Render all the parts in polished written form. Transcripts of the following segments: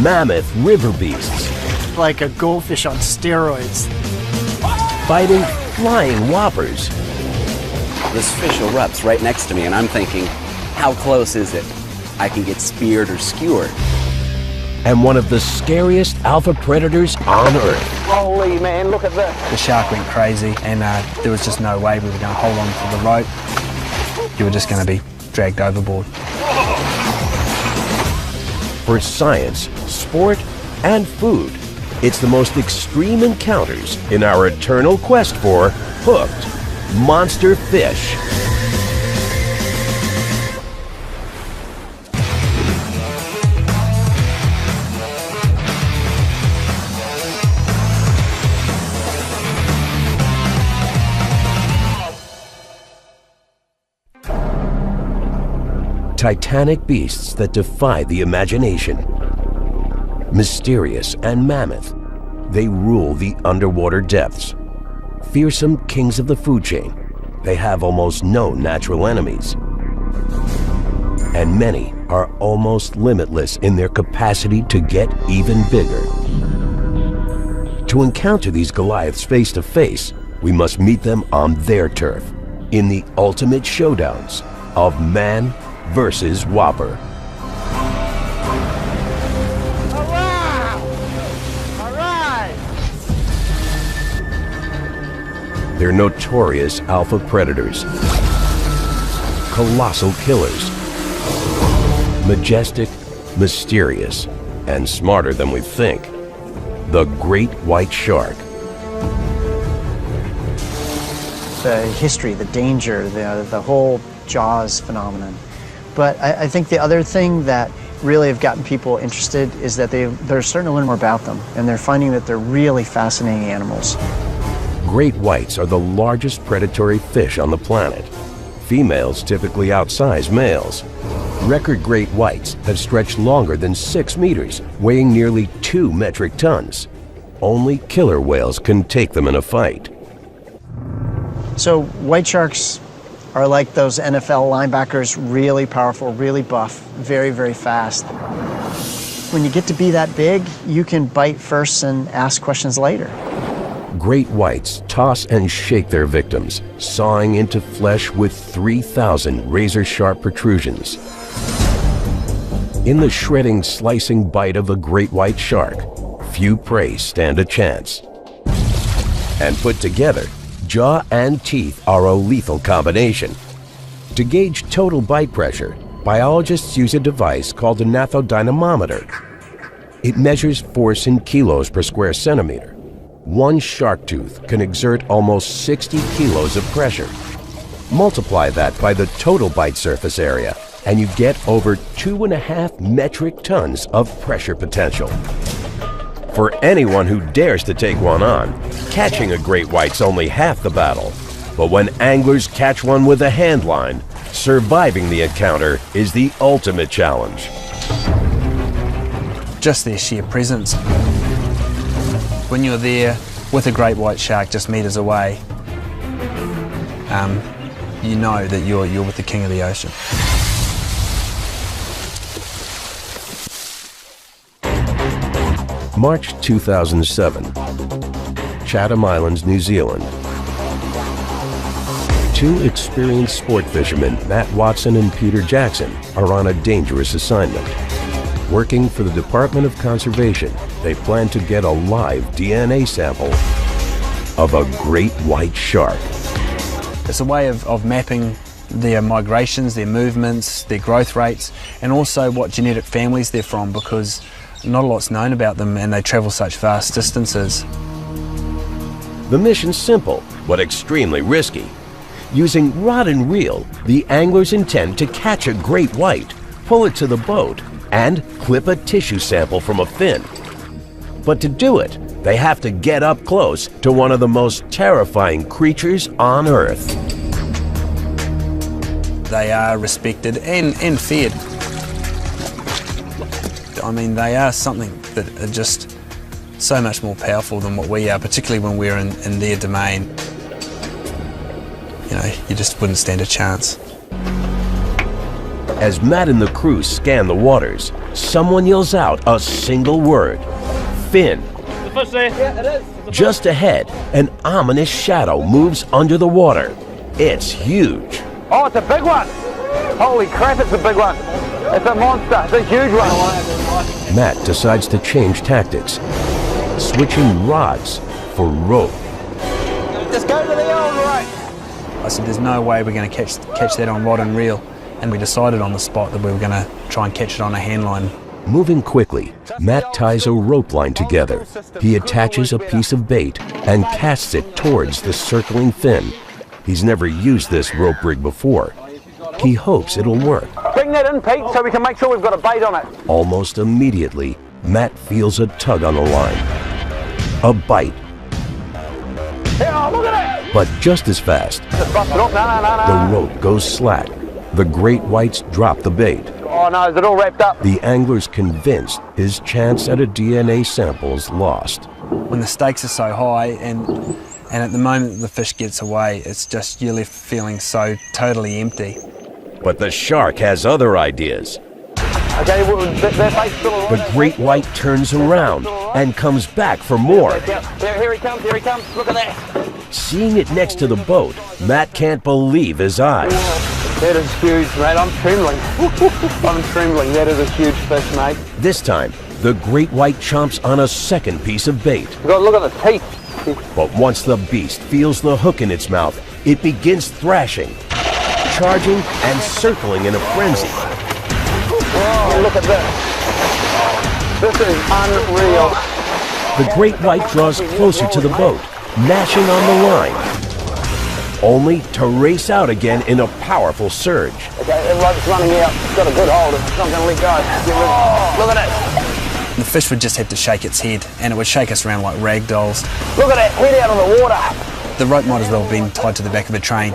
mammoth river beasts. Like a goldfish on steroids. Fighting flying whoppers. This fish erupts right next to me, and I'm thinking, how close is it? I can get speared or skewered. And one of the scariest alpha predators on Earth. Holy man, look at this. The shark went crazy, and there was just no way we were going to hold on to the rope. You were just going to be dragged overboard. For science, sport, and food, it's the most extreme encounters in our eternal quest for hooked monster fish. Titanic beasts that defy the imagination. Mysterious and mammoth, they rule the underwater depths. Fearsome kings of the food chain, they have almost no natural enemies. And many are almost limitless in their capacity to get even bigger. To encounter these Goliaths face to face, we must meet them on their turf, in the ultimate showdowns of man versus whopper. They're notorious alpha predators, colossal killers, majestic, mysterious, and smarter than we think. The great white shark. The history, the danger, the whole Jaws phenomenon. But I think the other thing that really have gotten people interested is that they're starting to learn more about them, and they're finding that they're really fascinating animals. Great whites are the largest predatory fish on the planet. Females typically outsize males. Record great whites have stretched longer than 6 meters, weighing nearly 2 metric tons. Only killer whales can take them in a fight. So white sharks are like those NFL linebackers, really powerful, really buff, very, very fast. When you get to be that big, you can bite first and ask questions later. Great whites toss and shake their victims, sawing into flesh with 3,000 razor-sharp protrusions. In the shredding, slicing bite of a great white shark, few prey stand a chance. And put together, jaw and teeth are a lethal combination. To gauge total bite pressure, biologists use a device called a gnathodynamometer. It measures force in kilos per square centimeter. One shark tooth can exert almost 60 kilos of pressure. Multiply that by the total bite surface area, and you get over 2.5 metric tons of pressure potential. For anyone who dares to take one on, catching a great white's only half the battle. But when anglers catch one with a hand line, surviving the encounter is the ultimate challenge. Just their sheer presence. When you're there with a great white shark just meters away, you know that you're with the king of the ocean. March 2007, Chatham Islands, New Zealand. Two experienced sport fishermen, Matt Watson and Peter Jackson, are on a dangerous assignment. Working for the Department of Conservation, they plan to get a live DNA sample of a great white shark. It's a way of mapping their migrations, their movements, their growth rates, and also what genetic families they're from, because not a lot's known about them and they travel such vast distances. The mission's simple, but extremely risky. Using rod and reel, the anglers intend to catch a great white, pull it to the boat, and clip a tissue sample from a fin. But to do it, they have to get up close to one of the most terrifying creatures on Earth. They are respected and feared. I mean, they are something that are just so much more powerful than what we are, particularly when we're in their domain. You know, you just wouldn't stand a chance. As Matt and the crew scan the waters, someone yells out a single word: fin. The fish there? Yeah, it is. Just ahead, an ominous shadow moves under the water. It's huge. Oh, it's a big one. Holy crap, it's a big one. It's a monster. It's a huge one. Matt decides to change tactics, switching rods for rope. Just go to the old right. I said, there's no way we're going to catch that on rod and reel. And we decided on the spot that we were going to try and catch it on a hand line. Moving quickly, Matt ties a rope line together. He attaches a piece of bait and casts it towards the circling fin. He's never used this rope rig before. He hopes it'll work. Bring that in, Pete, so we can make sure we've got a bait on it. Almost immediately, Matt feels a tug on the line. A bite. Yeah, oh, look at it! But just as fast, Just bust it off. No. the rope goes slack. The great whites drop the bait. Oh no, is it all wrapped up? The angler's convinced his chance at a DNA sample's lost. When the stakes are so high and at the moment the fish gets away, it's just you're left feeling so totally empty. But the shark has other ideas. Okay, well, that bait's still alive. The great white turns around and comes back for more. Here he comes, look at that. Seeing it next to the boat, Matt can't believe his eyes. That is huge, mate. I'm trembling. I'm trembling. That is a huge fish, mate. This time, the great white chomps on a second piece of bait. You got to look at the teeth. But once the beast feels the hook in its mouth, it begins thrashing, charging and circling in a frenzy. Oh, look at this. This is unreal. The great white draws closer to the boat, gnashing on the line, only to race out again in a powerful surge. Okay, the rope's running out. It's got a good hold. It's not going to let go. Look at it. The fish would just have to shake its head and it would shake us around like rag dolls. Look at that head out of the water. The rope might as well have been tied to the back of a train.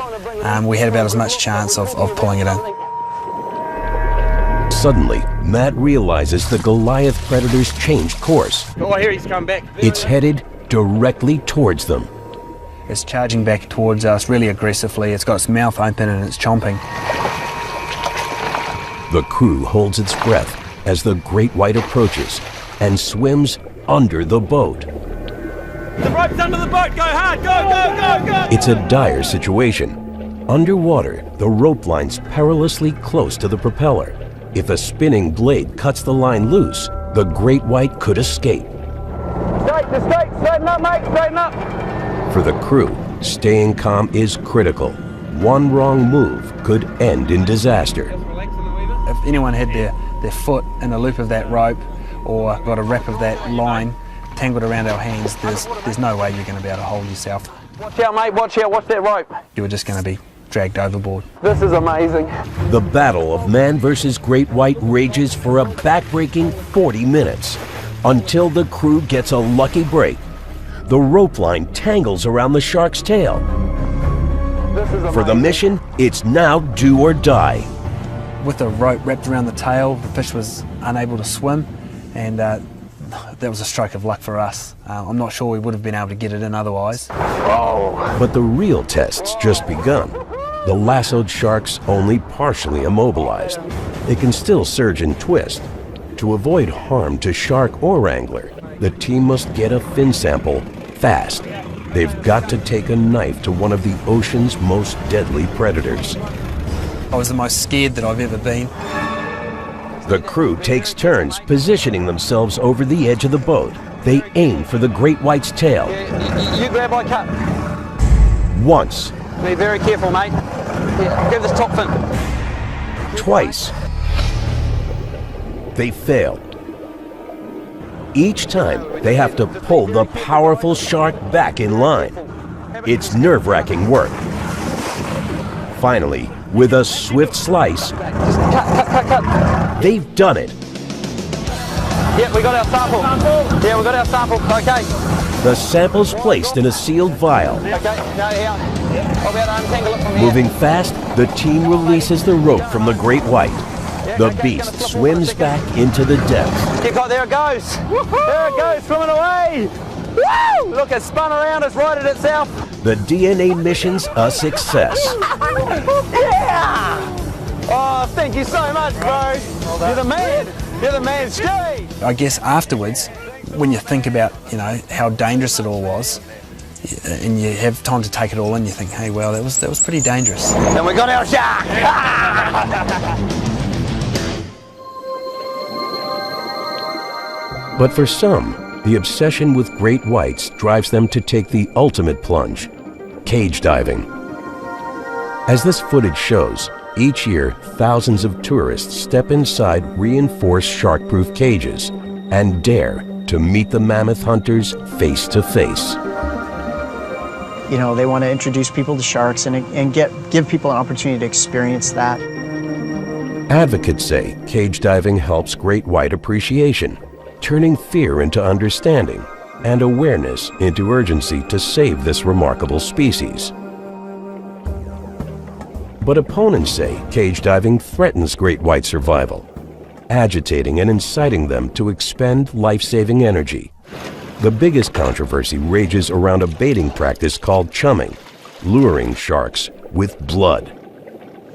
We had about as much chance of pulling it in. Suddenly, Matt realizes the Goliath predator's changed course. Oh, here he's come back. It's headed directly towards them. It's charging back towards us really aggressively. It's got its mouth open and it's chomping. The crew holds its breath as the great white approaches and swims under the boat. The rope's under the boat. Go hard. Go. It's a dire situation. Underwater, the rope line's perilously close to the propeller. If a spinning blade cuts the line loose, the great white could escape. Straighten up, mate. Straighten up. For the crew, staying calm is critical. One wrong move could end in disaster. If anyone had their foot in a loop of that rope or got a wrap of that line tangled around our hands, there's no way you're going to be able to hold yourself. Watch out, mate. Watch out. Watch that rope. You were just going to be dragged overboard. This is amazing. The battle of man versus great white rages for a backbreaking 40 minutes until the crew gets a lucky break. The rope line tangles around the shark's tail. This is amazing. For the mission, it's now do or die. With the rope wrapped around the tail, the fish was unable to swim, and that was a stroke of luck for us. I'm not sure we would have been able to get it in otherwise. But the real test's just begun. The lassoed shark's only partially immobilized. It can still surge and twist. To avoid harm to shark or angler, the team must get a fin sample fast. They've got to take a knife to one of the ocean's most deadly predators. I was the most scared that I've ever been. The crew takes turns positioning themselves over the edge of the boat. They aim for the great white's tail. You grab my cut. Once, Be very careful, mate. Yeah, grab this top fin. twice. They fail. Each time, they have to pull the powerful shark back in line. It's nerve-wracking work. Finally, with a swift slice, Just cut. they've done it. Yeah, we got our sample. Yeah, we got our sample. Okay. The sample's placed in a sealed vial. Okay, now here. I'll be able to untangle it from here. Moving fast, the team releases the rope from the great white. The beast swims back into the depths. There it goes. There it goes, swimming away. Woo! Look, it spun around, it's righted itself. The DNA mission's a success. Yeah! Oh, thank you so much, bro. You're the man. You're the man, Steve. I guess afterwards, when you think about, you know, how dangerous it all was, and you have time to take it all in, you think, hey, well, that was pretty dangerous. And we got our shark. But for some, the obsession with great whites drives them to take the ultimate plunge, cage diving. As this footage shows, each year thousands of tourists step inside reinforced shark-proof cages and dare to meet the mammoth hunters face to face. You know, they want to introduce people to sharks and give people an opportunity to experience that. Advocates say cage diving helps great white appreciation, turning fear into understanding and awareness into urgency to save this remarkable species. But opponents say cage diving threatens great white survival, agitating and inciting them to expend life-saving energy. The biggest controversy rages around a baiting practice called chumming, luring sharks with blood.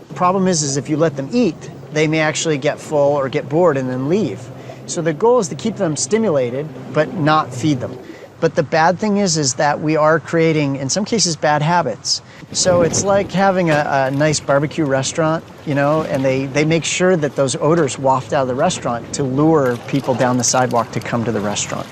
The problem is if you let them eat, they may actually get full or get bored and then leave. So the goal is to keep them stimulated, but not feed them. But the bad thing is that we are creating, in some cases, bad habits. So it's like having a nice barbecue restaurant, you know, and they make sure that those odors waft out of the restaurant to lure people down the sidewalk to come to the restaurant.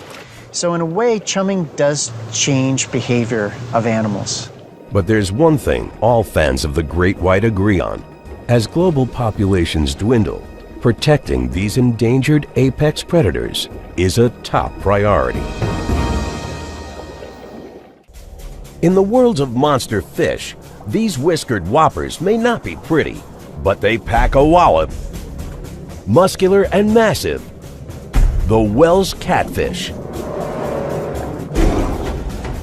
So in a way, chumming does change behavior of animals. But there's one thing all fans of the great white agree on. As global populations dwindle, protecting these endangered apex predators is a top priority. In the world of monster fish, these whiskered whoppers may not be pretty, but they pack a wallop. Muscular and massive, the Wells catfish.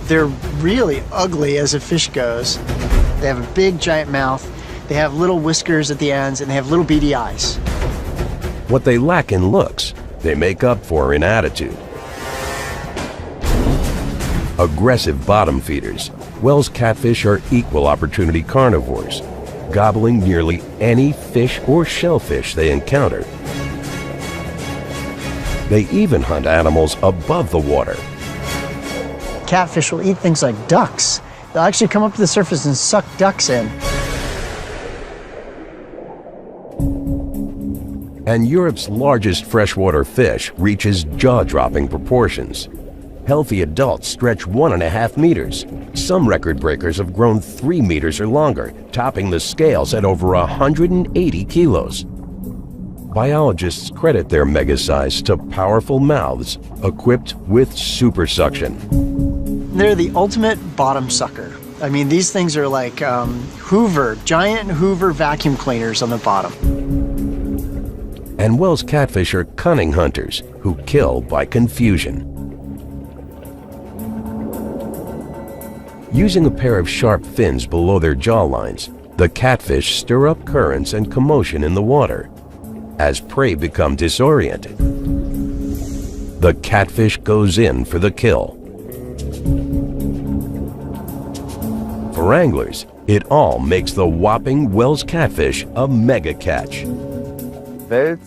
They're really ugly as a fish goes. They have a big giant mouth, they have little whiskers at the ends, and they have little beady eyes. What they lack in looks, they make up for in attitude. Aggressive bottom feeders, Wells catfish are equal opportunity carnivores, gobbling nearly any fish or shellfish they encounter. They even hunt animals above the water. Catfish will eat things like ducks. They'll actually come up to the surface and suck ducks in. And Europe's largest freshwater fish reaches jaw-dropping proportions. Healthy adults stretch 1.5 meters. Some record breakers have grown 3 meters or longer, topping the scales at over 180 kilos. Biologists credit their mega-size to powerful mouths equipped with super suction. They're the ultimate bottom sucker. I mean, these things are like giant Hoover vacuum cleaners on the bottom. And Wells catfish are cunning hunters who kill by confusion. Using a pair of sharp fins below their jawlines, the catfish stir up currents and commotion in the water. As prey become disoriented, the catfish goes in for the kill. For anglers, it all makes the whopping Wells catfish a mega catch. The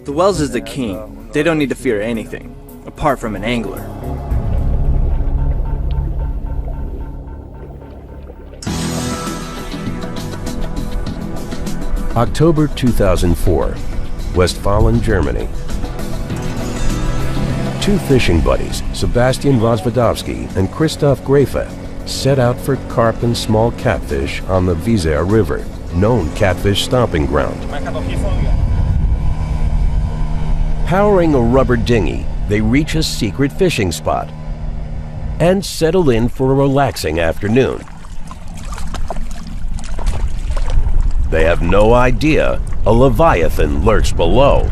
Wells is the king. They don't need to fear anything, apart from an angler. October 2004, Westfalen, Germany. Two fishing buddies, Sebastian Rozwadowski and Christoph Grafe, set out for carp and small catfish on the Weser River, known catfish stomping ground. Powering a rubber dinghy, they reach a secret fishing spot and settle in for a relaxing afternoon. They have no idea a leviathan lurks below.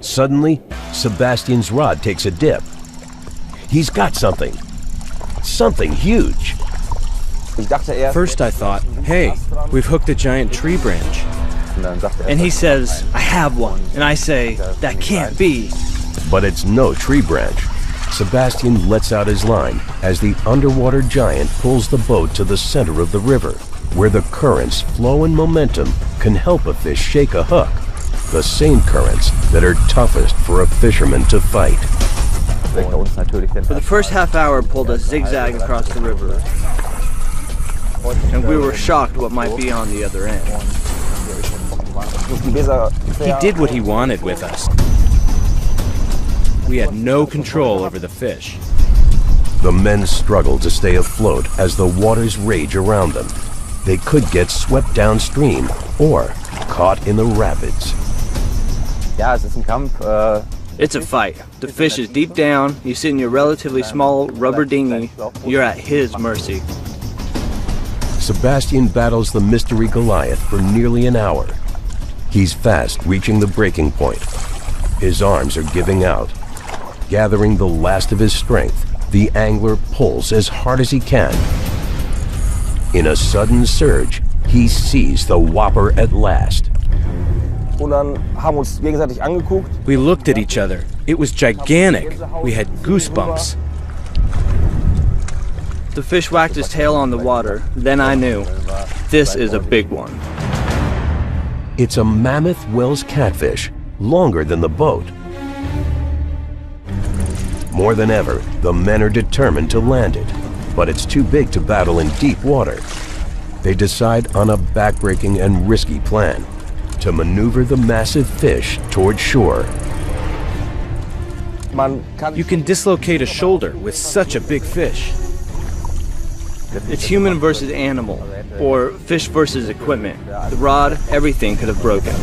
Suddenly, Sebastian's rod takes a dip. He's got something huge. First I thought, hey, we've hooked a giant tree branch. And he says, I have one. And I say, that can't be. But it's no tree branch. Sebastian lets out his line as the underwater giant pulls the boat to the center of the river, where the current's flow and momentum can help a fish shake a hook, the same currents that are toughest for a fisherman to fight. For the first half hour, it pulled us zigzagging across the river, and we were shocked what might be on the other end. He did what he wanted with us. We had no control over the fish. The men struggle to stay afloat as the waters rage around them. They could get swept downstream or caught in the rapids. It's a fight. The fish is deep down, you sit in your relatively small rubber dinghy, you're at his mercy. Sebastian battles the mystery Goliath for nearly an hour. He's fast reaching the breaking point. His arms are giving out. Gathering the last of his strength, the angler pulls as hard as he can. In a sudden surge, he sees the whopper at last. We looked at each other. It was gigantic. We had goosebumps. The fish whacked his tail on the water. Then I knew, this is a big one. It's a mammoth Wells catfish, longer than the boat. More than ever, the men are determined to land it, but it's too big to battle in deep water. They decide on a backbreaking and risky plan to maneuver the massive fish toward shore. You can dislocate a shoulder with such a big fish. It's human versus animal, or fish versus equipment. The rod, everything could have broken.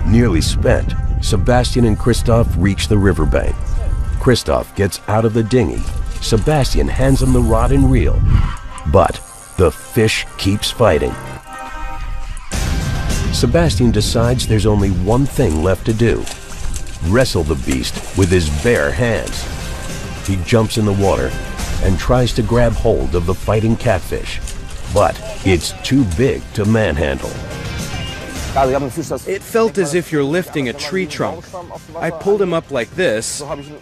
Nearly spent, Sebastian and Christoph reach the riverbank. Christoph gets out of the dinghy. Sebastian hands him the rod and reel. But the fish keeps fighting. Sebastian decides there's only one thing left to do: wrestle the beast with his bare hands. He jumps in the water and tries to grab hold of the fighting catfish, but it's too big to manhandle. It felt as if you're lifting a tree trunk. I pulled him up like this.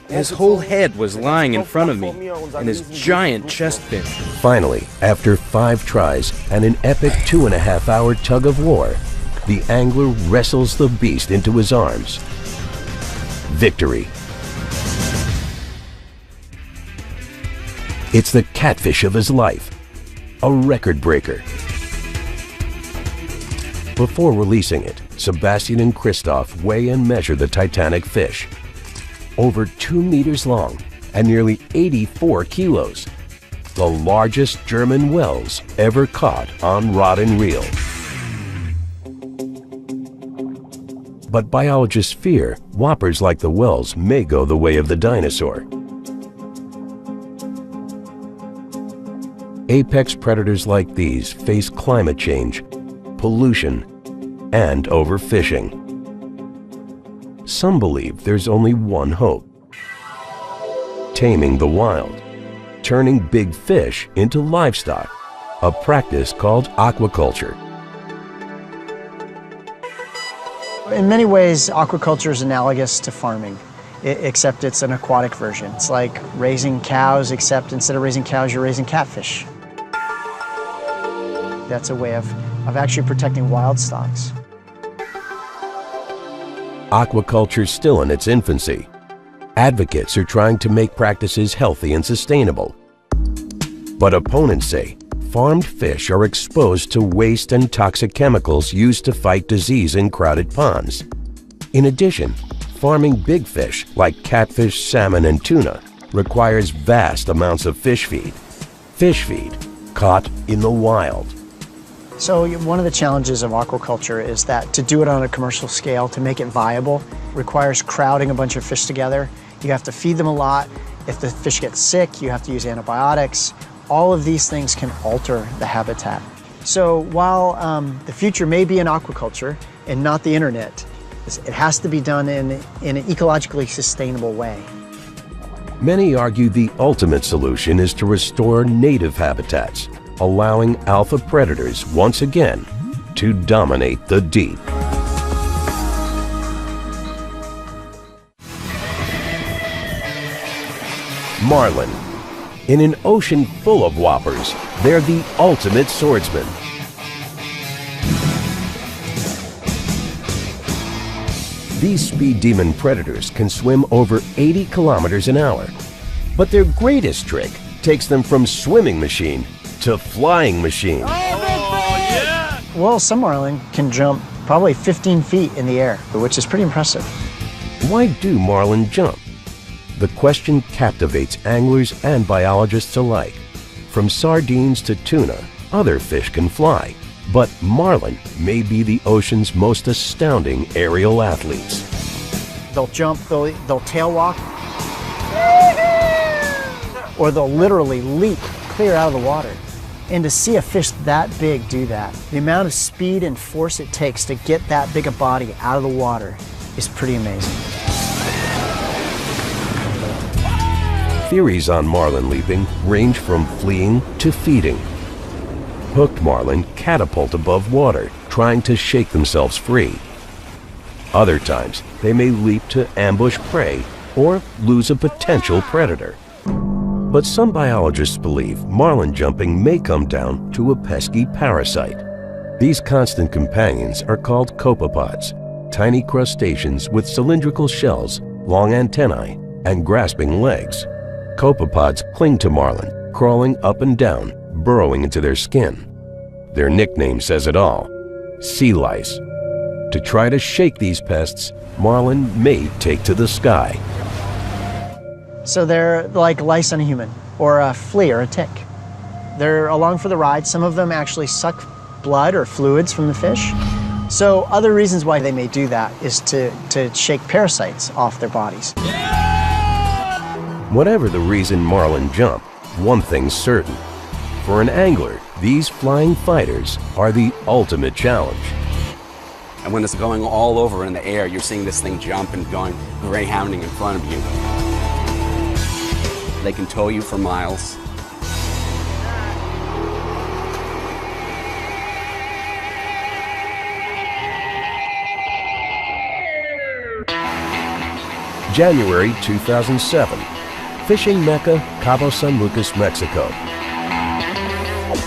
His whole head was lying in front of me, and his giant chest fin. Finally, after 5 tries and an epic 2.5-hour tug of war, the angler wrestles the beast into his arms. Victory. It's the catfish of his life, a record breaker. Before releasing it, Sebastian and Christoph weigh and measure the titanic fish. Over 2 meters long and nearly 84 kilos. The largest German wels ever caught on rod and reel. But biologists fear whoppers like the wels may go the way of the dinosaur. Apex predators like these face climate change, pollution, and overfishing. Some believe there's only one hope: taming the wild, turning big fish into livestock, a practice called aquaculture. In many ways, aquaculture is analogous to farming, except it's an aquatic version. It's like raising cows, except instead of raising cows, you're raising catfish. That's a way of actually protecting wild stocks. Aquaculture's still in its infancy. Advocates are trying to make practices healthy and sustainable. But opponents say farmed fish are exposed to waste and toxic chemicals used to fight disease in crowded ponds. In addition, farming big fish like catfish, salmon, and tuna requires vast amounts of fish feed. Fish feed caught in the wild. So one of the challenges of aquaculture is that to do it on a commercial scale, to make it viable, requires crowding a bunch of fish together. You have to feed them a lot. If the fish gets sick, you have to use antibiotics. All of these things can alter the habitat. So while the future may be in aquaculture and not the internet, it has to be done in an ecologically sustainable way. Many argue the ultimate solution is to restore native habitats, allowing alpha predators once again to dominate the deep. Marlin. In an ocean full of whoppers, they're the ultimate swordsman. These speed demon predators can swim over 80 kilometers an hour. But their greatest trick takes them from swimming machine to flying machine. Well, some marlin can jump probably 15 feet in the air, which is pretty impressive. Why do marlin jump? The question captivates anglers and biologists alike. From sardines to tuna, other fish can fly. But marlin may be the ocean's most astounding aerial athletes. They'll jump, they'll tail walk, or they'll literally leap clear out of the water. And to see a fish that big do that, the amount of speed and force it takes to get that big a body out of the water is pretty amazing. Theories on marlin leaping range from fleeing to feeding. Hooked marlin catapult above water, trying to shake themselves free. Other times, they may leap to ambush prey or lose a potential predator. But some biologists believe marlin jumping may come down to a pesky parasite. These constant companions are called copepods, tiny crustaceans with cylindrical shells, long antennae, and grasping legs. Copepods cling to marlin, crawling up and down, burrowing into their skin. Their nickname says it all: sea lice. To try to shake these pests, marlin may take to the sky. So they're like lice on a human, or a flea or a tick. They're along for the ride. Some of them actually suck blood or fluids from the fish. So other reasons why they may do that is to shake parasites off their bodies. Whatever the reason marlin jump, one thing's certain. For an angler, these flying fighters are the ultimate challenge. And when it's going all over in the air, you're seeing this thing jump and going greyhounding in front of you. They can tow you for miles. January 2007, fishing mecca Cabo San Lucas, Mexico.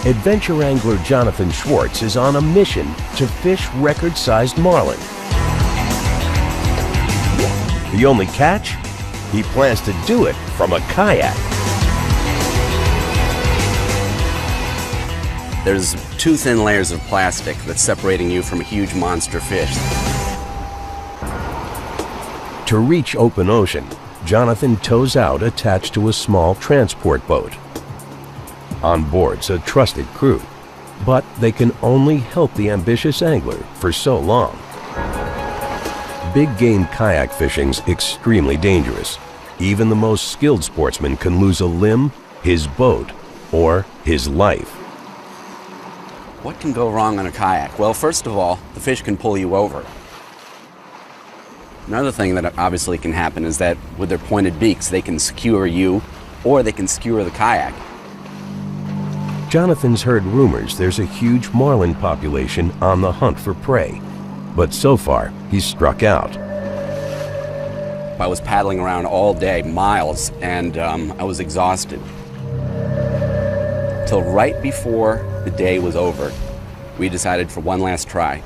Adventure angler Jonathan Schwartz is on a mission to fish record-sized marlin. The only catch? He plans to do it from a kayak. There's 2 thin layers of plastic that's separating you from a huge monster fish. To reach open ocean, Jonathan tows out attached to a small transport boat. On board's a trusted crew, but they can only help the ambitious angler for so long. Big game kayak fishing's extremely dangerous. Even the most skilled sportsman can lose a limb, his boat, or his life. What can go wrong on a kayak? Well, first of all, the fish can pull you over. Another thing that obviously can happen is that with their pointed beaks, they can skewer you or they can skewer the kayak. Jonathan's heard rumors there's a huge marlin population on the hunt for prey, but so far he's struck out. I was paddling around all day, miles, and I was exhausted. Till right before the day was over, we decided for one last try.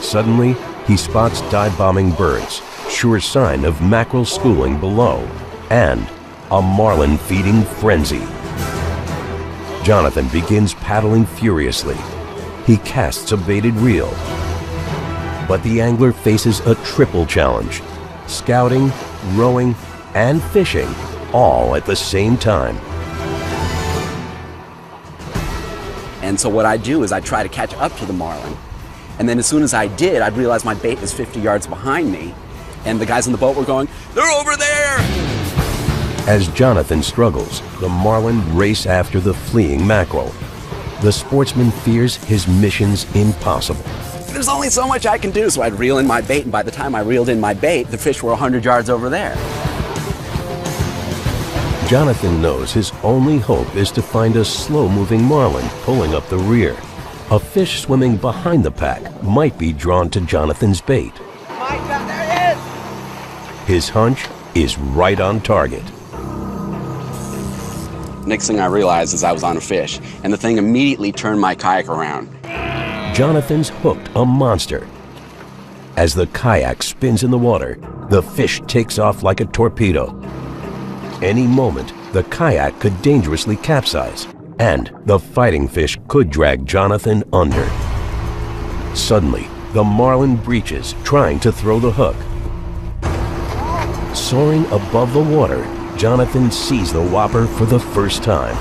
Suddenly, he spots dive-bombing birds, sure sign of mackerel schooling below, and a marlin feeding frenzy. Jonathan begins paddling furiously. He casts a baited reel. But the angler faces a triple challenge: scouting, rowing, and fishing, all at the same time. And so what I do is I try to catch up to the marlin. And then as soon as I did, I realized my bait is 50 yards behind me. And the guys on the boat were going, "They're over there!" As Jonathan struggles, the marlin race after the fleeing mackerel. The sportsman fears his mission's impossible. There's only so much I can do, so I'd reel in my bait, and by the time I reeled in my bait, the fish were 100 yards over there. Jonathan knows his only hope is to find a slow-moving marlin pulling up the rear. A fish swimming behind the pack might be drawn to Jonathan's bait. There it is! His hunch is right on target. Next thing I realized is I was on a fish, and the thing immediately turned my kayak around. Jonathan's hooked a monster. As the kayak spins in the water, the fish takes off like a torpedo. Any moment, the kayak could dangerously capsize, and the fighting fish could drag Jonathan under. Suddenly, the marlin breaches, trying to throw the hook. Soaring above the water, Jonathan sees the whopper for the first time.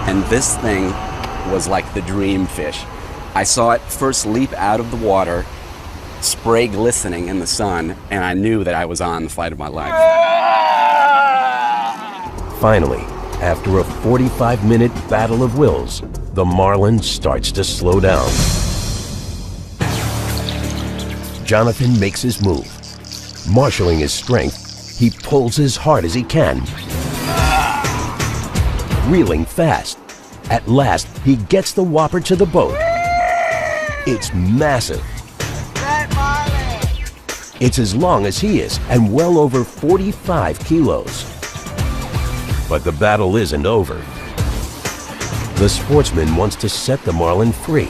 And this thing was like the dream fish. I saw it first leap out of the water, spray glistening in the sun, and I knew that I was on the fight of my life. Finally, after a 45-minute battle of wills, the marlin starts to slow down. Jonathan makes his move. Marshaling his strength, he pulls as hard as he can. Reeling fast, at last he gets the whopper to the boat. It's massive. It's as long as he is and well over 45 kilos. But the battle isn't over. The sportsman wants to set the marlin free.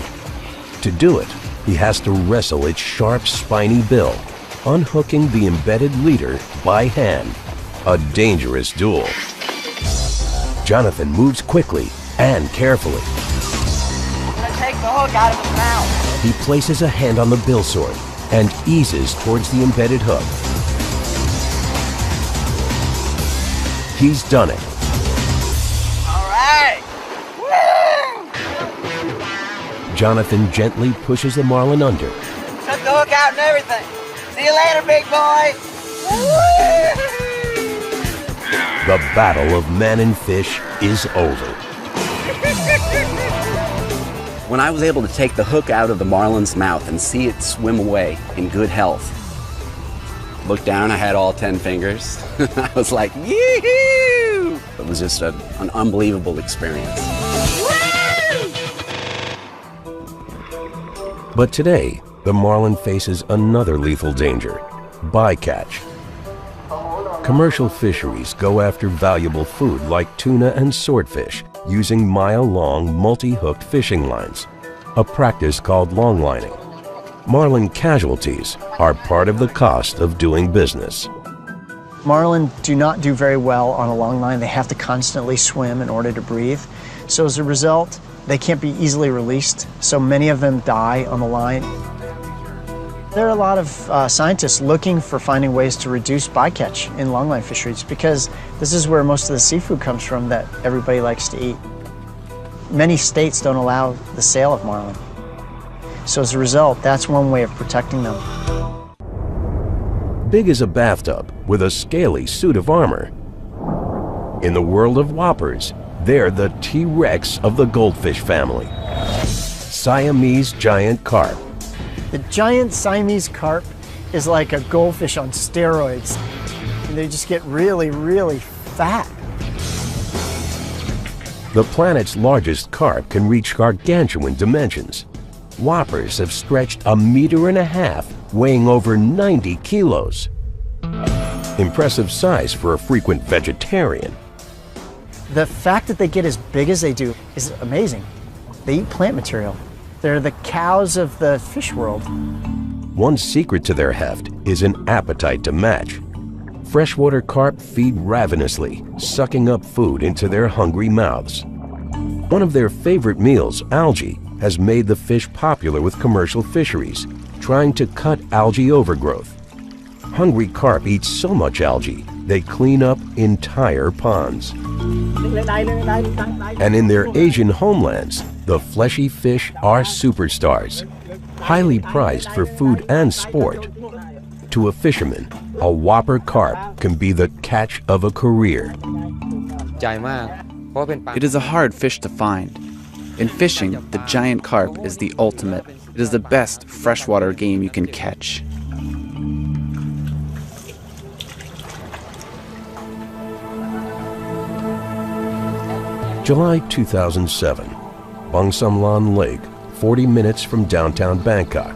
To do it, he has to wrestle its sharp, spiny bill, unhooking the embedded leader by hand. A dangerous duel. Jonathan moves quickly and carefully. I'm gonna take the hook out of his mouth. He places a hand on the bill sword and eases towards the embedded hook. He's done it. All right. Woo! Jonathan gently pushes the marlin under. Took the hook out and everything. See you later, big boy. The battle of man and fish is over. When I was able to take the hook out of the marlin's mouth and see it swim away in good health, looked down, I had all 10 fingers. I was like, yee-hoo! It was just an unbelievable experience. But today, the marlin faces another lethal danger: bycatch. Commercial fisheries go after valuable food like tuna and swordfish using mile-long multi-hooked fishing lines, a practice called longlining. Marlin casualties are part of the cost of doing business. Marlin do not do very well on a long line. They have to constantly swim in order to breathe. So as a result, they can't be easily released. So many of them die on the line. There are a lot of scientists looking for finding ways to reduce bycatch in longline fisheries because this is where most of the seafood comes from that everybody likes to eat. Many states don't allow the sale of marlin. So as a result, that's one way of protecting them. Big as a bathtub with a scaly suit of armor. In the world of whoppers, they're the T-Rex of the goldfish family. Siamese giant carp. The giant Siamese carp is like a goldfish on steroids. And they just get really, really fat. The planet's largest carp can reach gargantuan dimensions. Whoppers have stretched 1.5 meters, weighing over 90 kilos. Impressive size for a frequent vegetarian. The fact that they get as big as they do is amazing. They eat plant material. They're the cows of the fish world. One secret to their heft is an appetite to match. Freshwater carp feed ravenously, sucking up food into their hungry mouths. One of their favorite meals, algae, has made the fish popular with commercial fisheries, trying to cut algae overgrowth. Hungry carp eat so much algae, they clean up entire ponds. And in their Asian homelands, the fleshy fish are superstars, highly prized for food and sport. To a fisherman, a whopper carp can be the catch of a career. It is a hard fish to find. In fishing, the giant carp is the ultimate. It is the best freshwater game you can catch. July 2007, Bangsamlan Lake, 40 minutes from downtown Bangkok.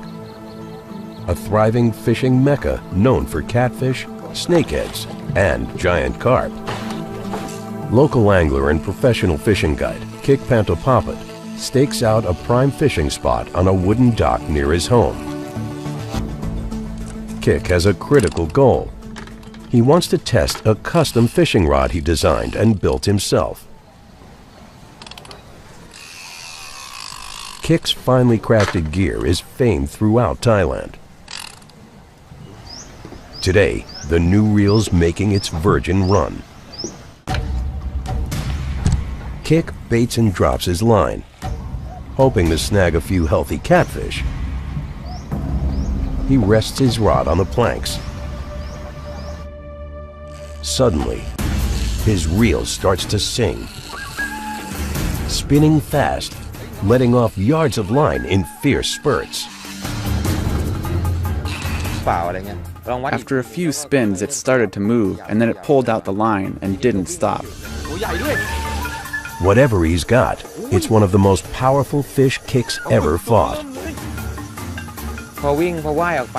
A thriving fishing mecca known for catfish, snakeheads, and giant carp. Local angler and professional fishing guide, Kik Pantopapat, stakes out a prime fishing spot on a wooden dock near his home. Kik has a critical goal. He wants to test a custom fishing rod he designed and built himself. Kik's finely crafted gear is famed throughout Thailand. Today, the new reel's making its virgin run. Kik baits and drops his line, hoping to snag a few healthy catfish. He rests his rod on the planks. Suddenly, his reel starts to sing, spinning fast, letting off yards of line in fierce spurts. After a few spins, it started to move, and then it pulled out the line and didn't stop. Whatever he's got, it's one of the most powerful fish Kik's ever fought.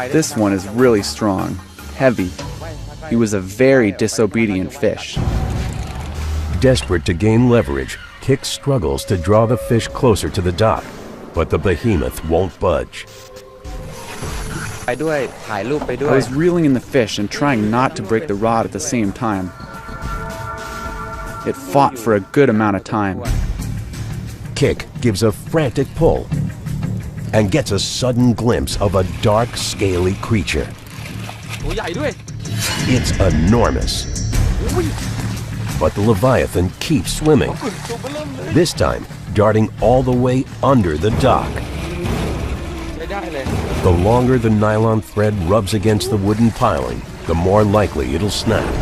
This one is really strong, heavy. He was a very disobedient fish. Desperate to gain leverage, Kik struggles to draw the fish closer to the dock, but the behemoth won't budge. I was reeling in the fish and trying not to break the rod at the same time. It fought for a good amount of time. Kik gives a frantic pull and gets a sudden glimpse of a dark, scaly creature. It's enormous. But the Leviathan keeps swimming, this time darting all the way under the dock. The longer the nylon thread rubs against the wooden piling, the more likely it'll snap.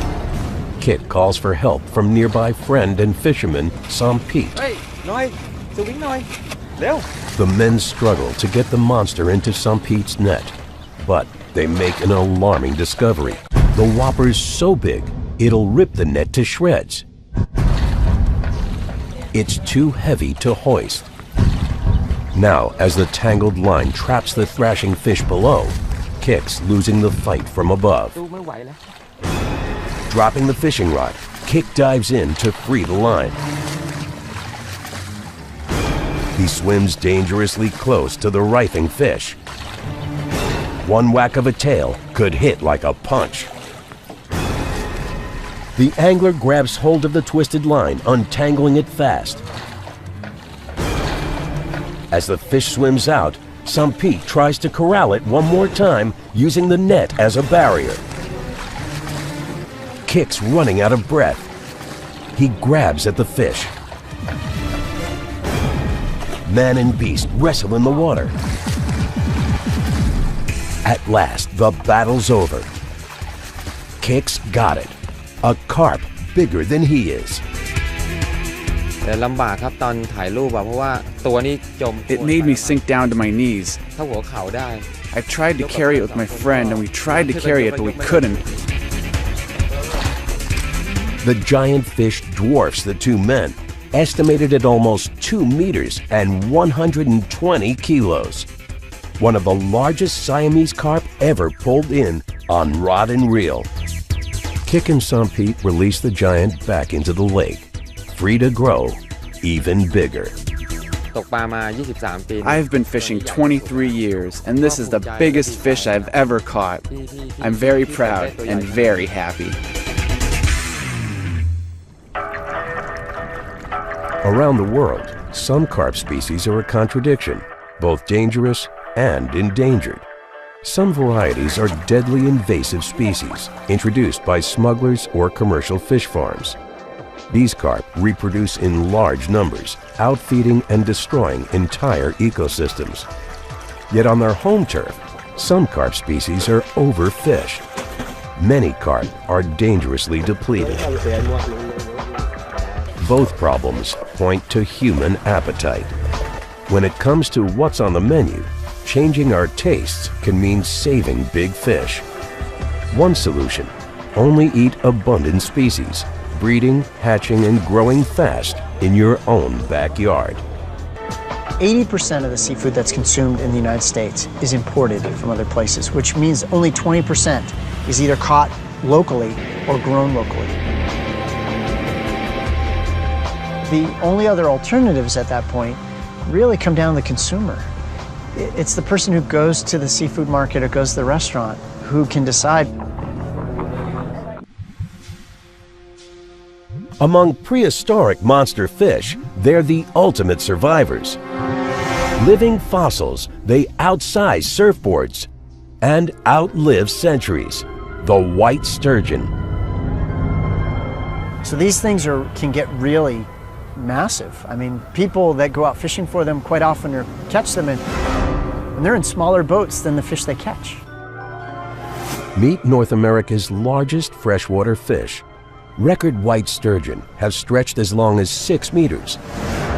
Kik calls for help from nearby friend and fisherman Sampit. The men struggle to get the monster into Sampit's net, but they make an alarming discovery. The whopper's so big, it'll rip the net to shreds. It's too heavy to hoist. Now, as the tangled line traps the thrashing fish below, Kik's losing the fight from above. Dropping the fishing rod, Kik dives in to free the line. He swims dangerously close to the writhing fish. One whack of a tail could hit like a punch. The angler grabs hold of the twisted line, untangling it fast. As the fish swims out, Sampit tries to corral it one more time using the net as a barrier. Kik's running out of breath. He grabs at the fish. Man and beast wrestle in the water. At last, the battle's over. Kik's got it. A carp bigger than he is. It made me sink down to my knees. I tried to carry it with my friend, and we tried to carry it, but we couldn't. The giant fish dwarfs the two men, estimated at almost 2 meters and 120 kilos. One of the largest Siamese carp ever pulled in on rod and reel. Kik and Sampit release the giant back into the lake, free to grow even bigger. I've been fishing 23 years, and this is the biggest fish I've ever caught. I'm very proud and very happy. Around the world, some carp species are a contradiction, both dangerous and endangered. Some varieties are deadly invasive species, introduced by smugglers or commercial fish farms. These carp reproduce in large numbers, outfeeding and destroying entire ecosystems. Yet on their home turf, some carp species are overfished. Many carp are dangerously depleted. Both problems point to human appetite. When it comes to what's on the menu, changing our tastes can mean saving big fish. One solution: only eat abundant species, breeding, hatching, and growing fast in your own backyard. 80% of the seafood that's consumed in the United States is imported from other places, which means only 20% is either caught locally or grown locally. The only other alternatives at that point really come down to the consumer. It's the person who goes to the seafood market or goes to the restaurant who can decide. Among prehistoric monster fish, they're the ultimate survivors. Living fossils, they outsize surfboards and outlive centuries. The white sturgeon. So these things can get really massive. I mean, people that go out fishing for them quite often or catch them, and they're in smaller boats than the fish they catch. Meet North America's largest freshwater fish. Record white sturgeon have stretched as long as 6 meters,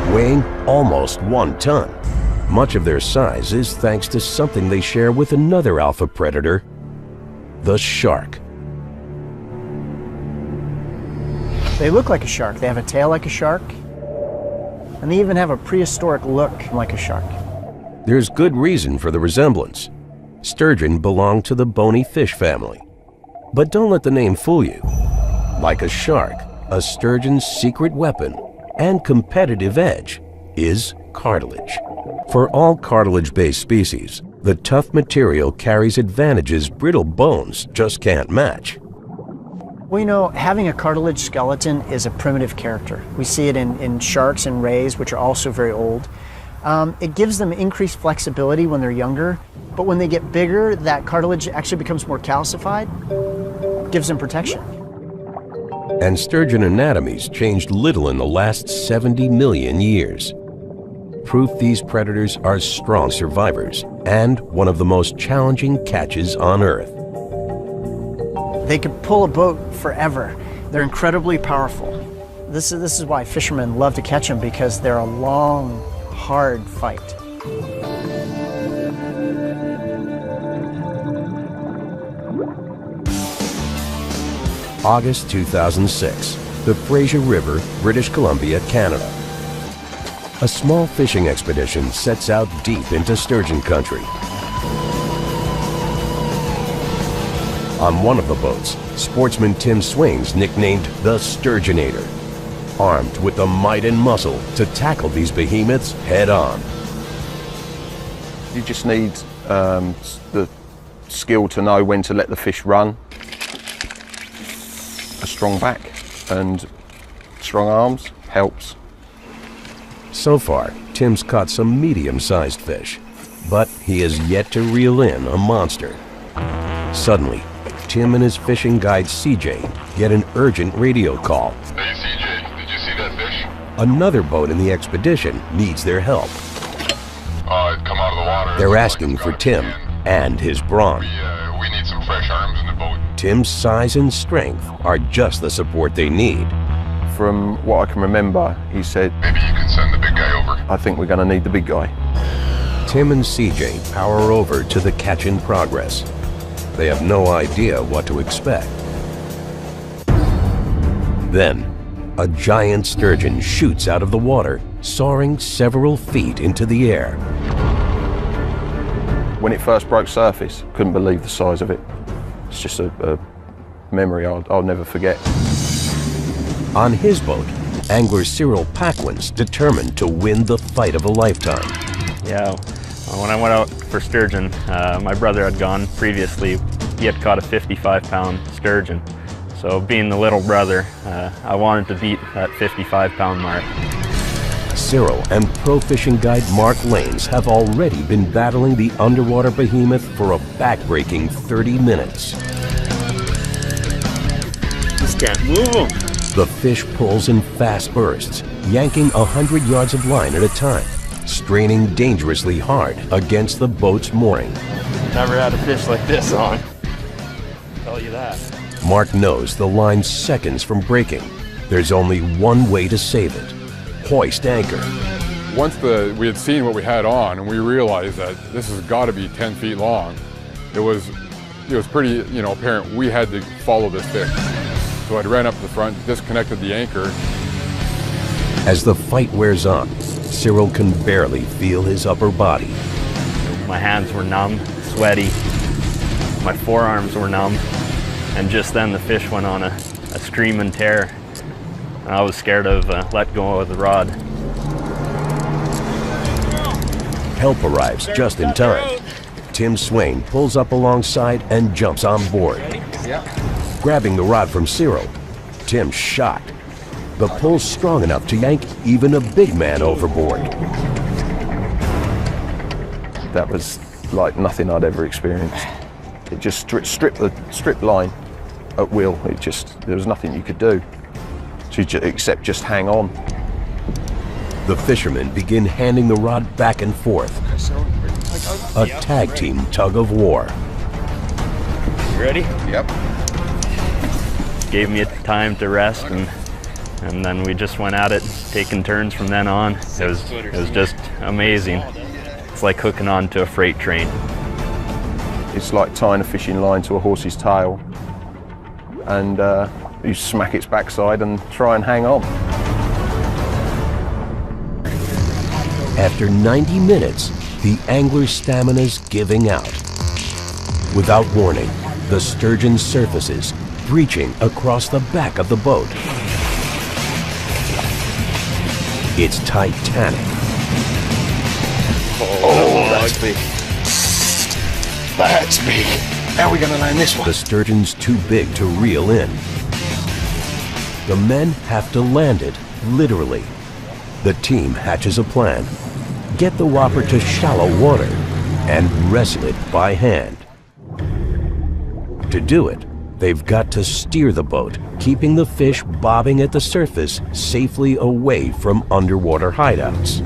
weighing almost 1 ton. Much of their size is thanks to something they share with another alpha predator, the shark. They look like a shark. They have a tail like a shark, and they even have a prehistoric look like a shark. There's good reason for the resemblance. Sturgeon belong to the bony fish family. But don't let the name fool you. Like a shark, a sturgeon's secret weapon and competitive edge is cartilage. For all cartilage-based species, the tough material carries advantages brittle bones just can't match. We know having a cartilage skeleton is a primitive character. We see it in sharks and rays, which are also very old. It gives them increased flexibility when they're younger, but when they get bigger, that cartilage actually becomes more calcified, gives them protection. And sturgeon anatomies changed little in the last 70 million years. Proof these predators are strong survivors and one of the most challenging catches on Earth. They could pull a boat forever. They're incredibly powerful. This is why fishermen love to catch them, because they're a long, hard fight. August 2006, the Fraser River, British Columbia, Canada. A small fishing expedition sets out deep into sturgeon country. On one of the boats, sportsman Tim Swings nicknamed the Sturgeonator, armed with the might and muscle to tackle these behemoths head on. You just need the skill to know when to let the fish run, a strong back and strong arms helps. So far, Tim's caught some medium-sized fish, but he has yet to reel in a monster. Suddenly, Tim and his fishing guide CJ get an urgent radio call. Hey CJ, did you see that fish? Another boat in the expedition needs their help. It come out of the water. They're asking for Tim and his brawn. We need some fresh arms in the boat. Tim's size and strength are just the support they need. From what I can remember, he said, maybe you can send the big guy over. I think we're going to need the big guy. Tim and CJ power over to the catch in progress. They have no idea what to expect. Then, a giant sturgeon shoots out of the water, soaring several feet into the air. When it first broke surface, couldn't believe the size of it. It's just a memory I'll never forget. On his boat, angler Cyril Paquin's determined to win the fight of a lifetime. Yeah, when I went out for sturgeon, my brother had gone previously. He had caught a 55-pound sturgeon. So being the little brother, I wanted to beat that 55-pound mark. Cyril and pro fishing guide Mark Lanes have already been battling the underwater behemoth for a back-breaking 30 minutes. Just can't move him. The fish pulls in fast bursts, yanking 100 yards of line at a time, straining dangerously hard against the boat's mooring. Never had a fish like this on. I'll tell you that. Mark knows the line's seconds from breaking. There's only one way to save it: hoist anchor. Once we had seen what we had on and we realized that this has got to be 10 feet long, it was pretty apparent we had to follow this fish. So I ran up to the front, disconnected the anchor. As the fight wears on, Cyril can barely feel his upper body. My hands were numb, sweaty. My forearms were numb. And just then the fish went on a scream and tear. I was scared of let go of the rod. Help arrives just in time. Tim Swain pulls up alongside and jumps on board. Grabbing the rod from Cyril, Tim's shocked. The pull's strong enough to yank even a big man overboard. That was like nothing I'd ever experienced. It just stripped line at will. There was nothing you could do except just hang on. The fishermen begin handing the rod back and forth. A tag team tug of war. You ready? Yep. Gave me time to rest, and then we just went at it, taking turns from then on. It was just amazing. It's like hooking onto a freight train. It's like tying a fishing line to a horse's tail, and you smack its backside and try and hang on. After 90 minutes, the angler's stamina's giving out. Without warning, the sturgeon surfaces, breaching across the back of the boat. It's titanic. Oh, that's big. That's big. How are we going to land this one? The sturgeon's too big to reel in. The men have to land it, literally. The team hatches a plan. Get the whopper to shallow water and wrestle it by hand. To do it, they've got to steer the boat, keeping the fish bobbing at the surface safely away from underwater hideouts.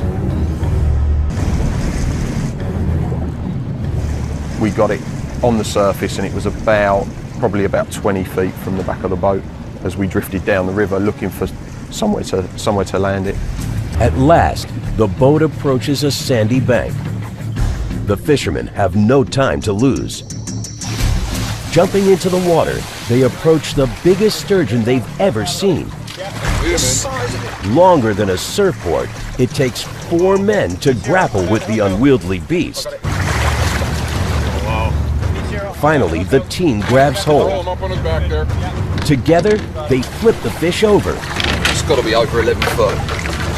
We got it on the surface, and it was probably about 20 feet from the back of the boat as we drifted down the river looking for somewhere to land it. At last, the boat approaches a sandy bank. The fishermen have no time to lose. Jumping into the water, they approach the biggest sturgeon they've ever seen. Longer than a surfboard, it takes 4 men to grapple with the unwieldy beast. Finally, the team grabs hold. Together, they flip the fish over. It's got to be over 11 foot.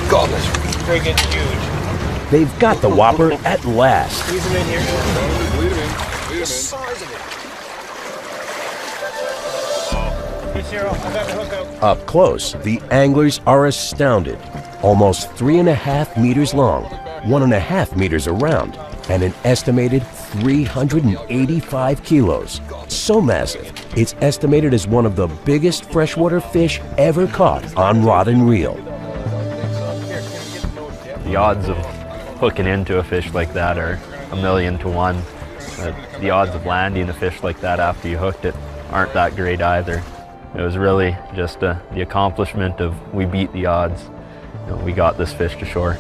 God, that's friggin' huge. They've got the whopper at last. Squeeze him in here. The size of it. Up close, the anglers are astounded. Almost 3.5 meters long, 1.5 meters around, and an estimated 385 kilos. So massive, it's estimated as one of the biggest freshwater fish ever caught on rod and reel. The odds of hooking into a fish like that are 1,000,000 to 1. The odds of landing a fish like that after you hooked it aren't that great either. It was really just the accomplishment of we beat the odds. You know, we got this fish to shore.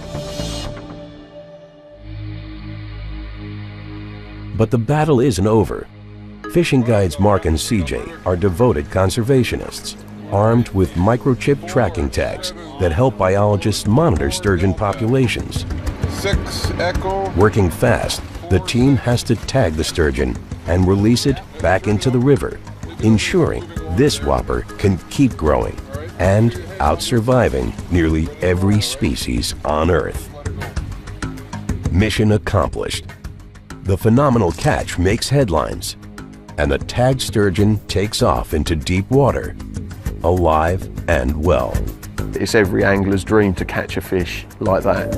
But the battle isn't over. Fishing guides Mark and CJ are devoted conservationists, armed with microchip tracking tags that help biologists monitor sturgeon populations. 6 Echo. Working fast, the team has to tag the sturgeon and release it back into the river, ensuring this whopper can keep growing and out-surviving nearly every species on Earth. Mission accomplished. The phenomenal catch makes headlines, and the tagged sturgeon takes off into deep water, alive and well. It's every angler's dream to catch a fish like that.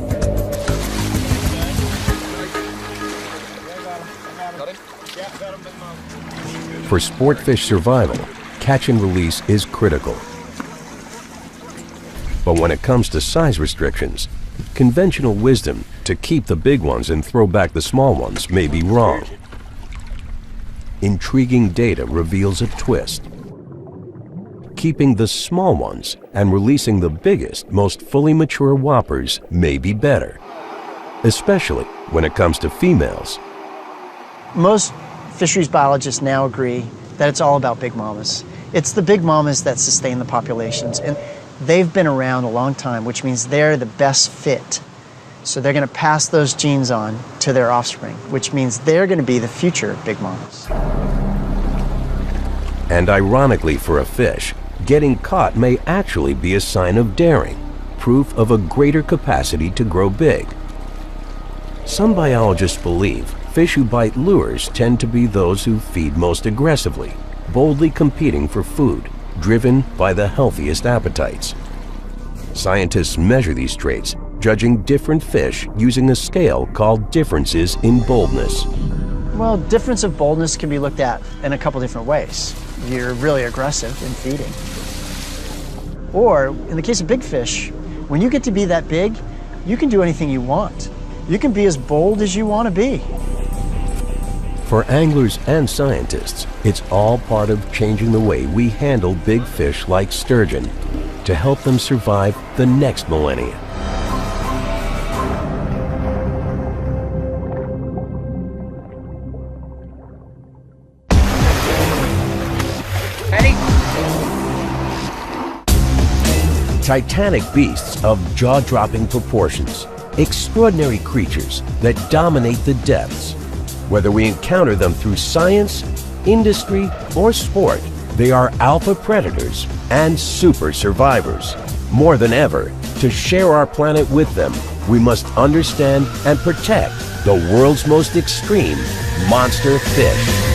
For sport fish survival, catch and release is critical. But when it comes to size restrictions, conventional wisdom to keep the big ones and throw back the small ones may be wrong. Intriguing data reveals a twist. Keeping the small ones and releasing the biggest, most fully mature whoppers may be better, especially when it comes to females. Most fisheries biologists now agree that it's all about big mamas. It's the big mamas that sustain the populations, and they've been around a long time, which means they're the best fit. So they're going to pass those genes on to their offspring, which means they're going to be the future big mamas. And ironically for a fish, getting caught may actually be a sign of daring, proof of a greater capacity to grow big. Some biologists believe fish who bite lures tend to be those who feed most aggressively, boldly competing for food, driven by the healthiest appetites. Scientists measure these traits, judging different fish using a scale called differences in boldness. Well, difference of boldness can be looked at in a couple different ways. You're really aggressive in feeding. Or, in the case of big fish, when you get to be that big, you can do anything you want. You can be as bold as you want to be. For anglers and scientists, it's all part of changing the way we handle big fish like sturgeon to help them survive the next millennia. Titanic beasts of jaw-dropping proportions, extraordinary creatures that dominate the depths. Whether we encounter them through science, industry, or sport, they are alpha predators and super survivors. More than ever, to share our planet with them, we must understand and protect the world's most extreme monster fish.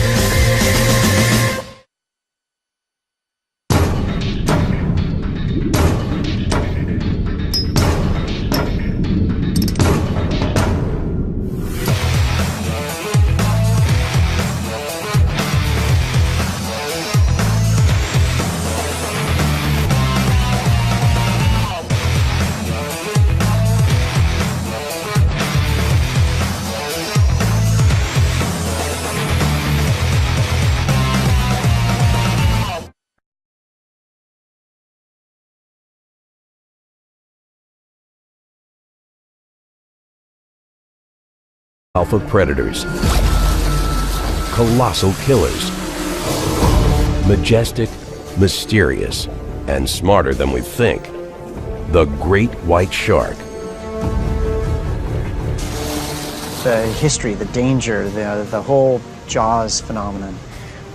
Alpha predators, colossal killers, majestic, mysterious, and smarter than we think. The great white shark. The history, the danger, the whole Jaws phenomenon.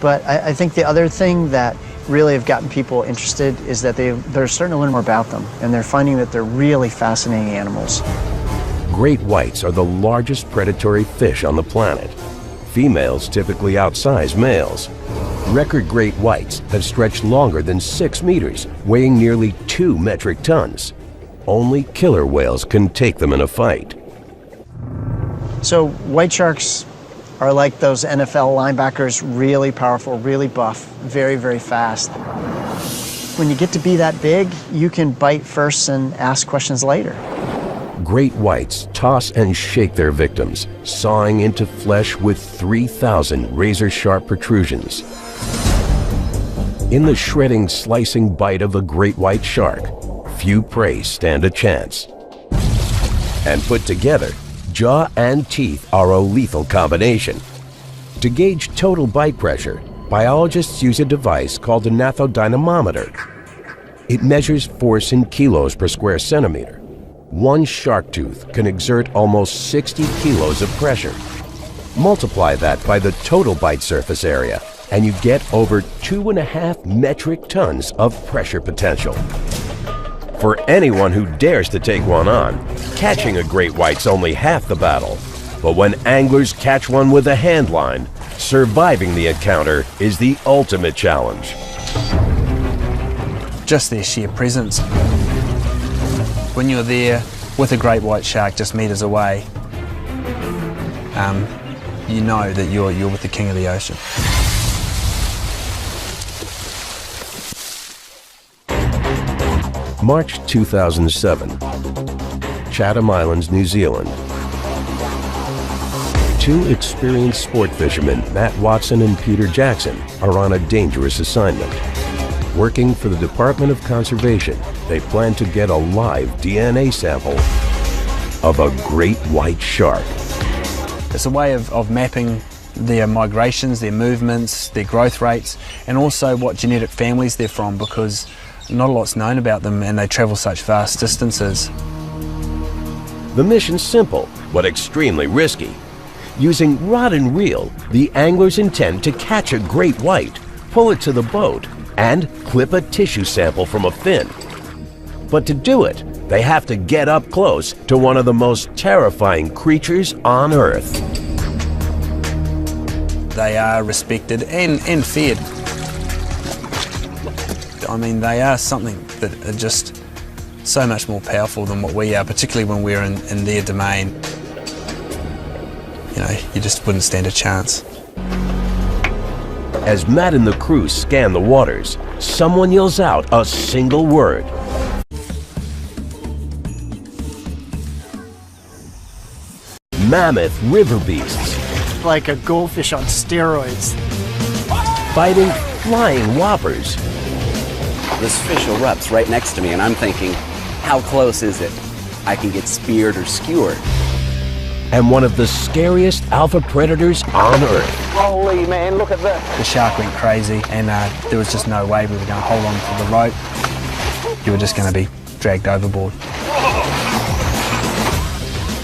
But I think the other thing that really have gotten people interested is that they're starting to learn more about them, and they're finding that they're really fascinating animals. Great whites are the largest predatory fish on the planet. Females typically outsize males. Record great whites have stretched longer than 6 meters, weighing nearly 2 metric tons. Only killer whales can take them in a fight. So white sharks are like those NFL linebackers, really powerful, really buff, very, very fast. When you get to be that big, you can bite first and ask questions later. Great whites toss and shake their victims, sawing into flesh with 3,000 razor-sharp protrusions. In the shredding, slicing bite of a great white shark, few prey stand a chance. And put together, jaw and teeth are a lethal combination. To gauge total bite pressure, biologists use a device called a gnathodynamometer. It measures force in kilos per square centimeter. One shark tooth can exert almost 60 kilos of pressure. Multiply that by the total bite surface area, and you get over 2.5 metric tons of pressure potential. For anyone who dares to take one on, catching a great white's only half the battle. But when anglers catch one with a hand line, surviving the encounter is the ultimate challenge. Just their sheer presence. When you're there with a great white shark just meters away, you know that you're with the king of the ocean. March 2007, Chatham Islands, New Zealand. Two experienced sport fishermen, Matt Watson and Peter Jackson, are on a dangerous assignment. Working for the Department of Conservation, they plan to get a live DNA sample of a great white shark. It's a way of mapping their migrations, their movements, their growth rates, and also what genetic families they're from, because not a lot's known about them and they travel such vast distances. The mission's simple, but extremely risky. Using rod and reel, the anglers intend to catch a great white, pull it to the boat, and clip a tissue sample from a fin. But to do it, they have to get up close to one of the most terrifying creatures on Earth. They are respected and feared. I mean, they are something that are just so much more powerful than what we are, particularly when we're in their domain. You know, you just wouldn't stand a chance. As Matt and the crew scan the waters, someone yells out a single word. Mammoth river beasts. Like a goldfish on steroids. Fighting flying whoppers. This fish erupts right next to me, and I'm thinking, how close is it? I can get speared or skewered. And one of the scariest alpha predators on Earth. Holy man, look at this. The shark went crazy, and there was just no way we were going to hold on to the rope. You were just going to be dragged overboard.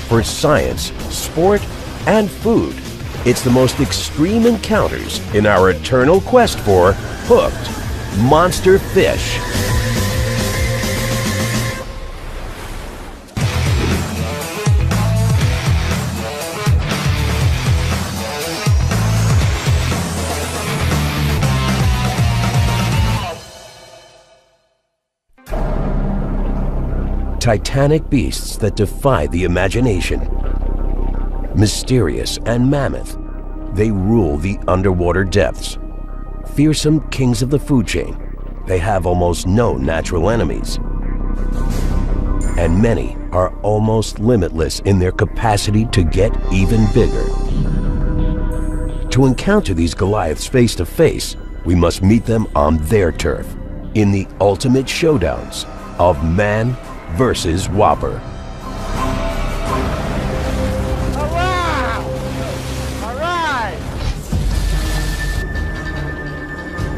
For science, sport, and food, it's the most extreme encounters in our eternal quest for hooked monster fish. Titanic beasts that defy the imagination. Mysterious and mammoth, they rule the underwater depths. Fearsome kings of the food chain, they have almost no natural enemies. And many are almost limitless in their capacity to get even bigger. To encounter these Goliaths face to face, we must meet them on their turf, in the ultimate showdowns of man versus Whopper.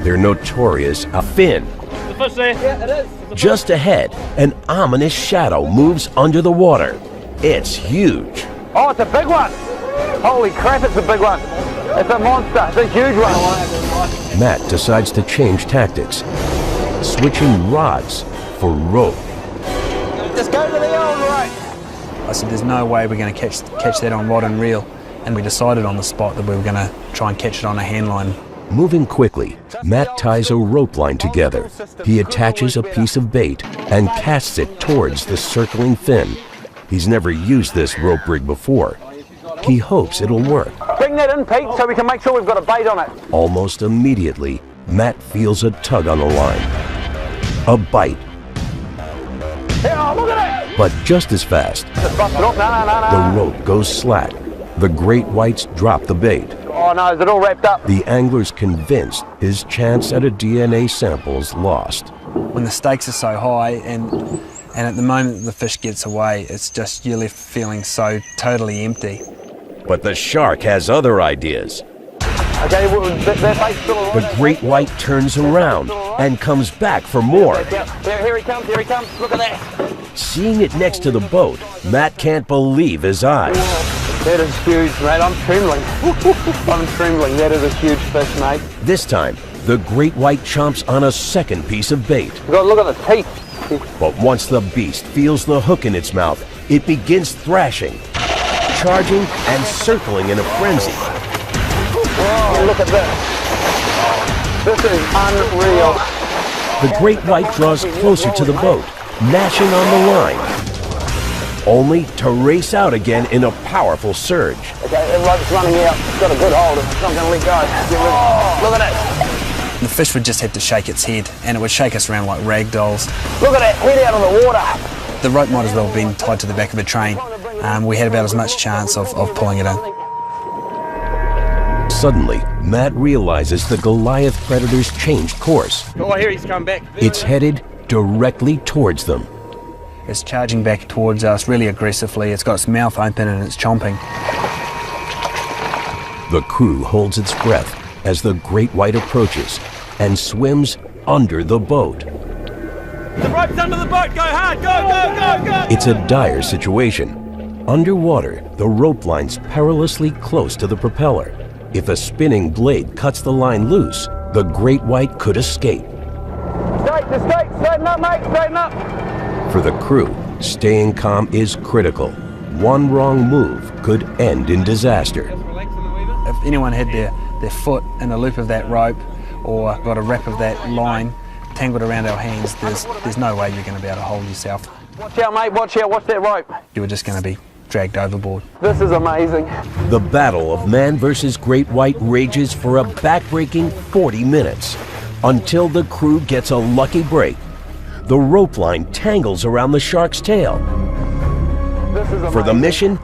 They're notorious a fin. The fish there? Yeah, it is. Just ahead, an ominous shadow moves under the water. It's huge. Oh, it's a big one. Holy crap, it's a big one. It's a monster. It's a huge one. Matt decides to change tactics, switching rods for rope. Just go to the old right. I said, there's no way we're going to catch that on rod and reel. And we decided on the spot that we were going to try and catch it on a hand line. Moving quickly, Matt ties a rope line together. He attaches a piece of bait and casts it towards the circling fin. He's never used this rope rig before. He hopes it'll work. Bring that in, Pete, so we can make sure we've got a bait on it. Almost immediately, Matt feels a tug on the line. A bite. Oh, look at it! But just as fast, Just bust it up. No. the rope goes slack. The great whites drop the bait. Oh no, is it all wrapped up? The angler's convinced his chance at a DNA sample's lost. When the stakes are so high and at the moment the fish gets away, it's just you're left feeling so totally empty. But the shark has other ideas. Okay, well, that bait's still all The right. great white turns around and comes back for more. Here he comes, look at that. Seeing it next to the boat, Matt can't believe his eyes. That is huge, mate, I'm trembling. I'm trembling, that is a huge fish, mate. This time, the great white chomps on a second piece of bait. You've got to look at the teeth. But once the beast feels the hook in its mouth, it begins thrashing, charging and circling in a frenzy. Oh, look at this. This is unreal. The great white draws closer to the boat, gnashing on the line, only to race out again in a powerful surge. Okay, the rope's running out. It's got a good hold. It's not going to let go. Look at it. The fish would just have to shake its head, and it would shake us around like rag dolls. Look at it, head out of the water. The rope might as well have been tied to the back of a train. We had about as much chance of pulling it in. Suddenly, Matt realizes the Goliath predator's changed course. Oh, here he's come back. It's headed directly towards them. It's charging back towards us really aggressively. It's got its mouth open and it's chomping. The crew holds its breath as the great white approaches and swims under the boat. The rope's under the boat. Go hard. Go. It's a dire situation. Underwater, the rope line's perilously close to the propeller. If a spinning blade cuts the line loose, the great white could escape. Just straighten up, mate, straighten up. For the crew, staying calm is critical. One wrong move could end in disaster. If anyone had their foot in a loop of that rope or got a wrap of that line tangled around our hands, there's no way you're going to be able to hold yourself. Watch out, mate, watch out, watch that rope. You were just going to be dragged overboard. This is amazing. The battle of man versus great white rages for a backbreaking 40 minutes until the crew gets a lucky break. The rope line tangles around the shark's tail. This is amazing. For the mission,